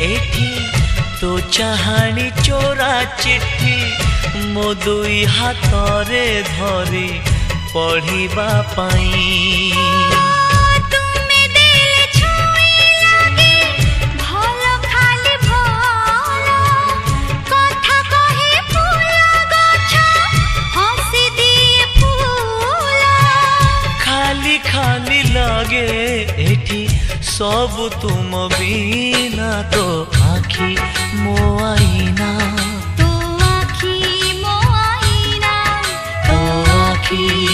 एठी तो चाहानी चोरा चिट्ठी मो दुई हाथरे धरी पढ़िबा पाई। खाली लागे एठी सब तुम बिना तो आखी मो आईना तो आखी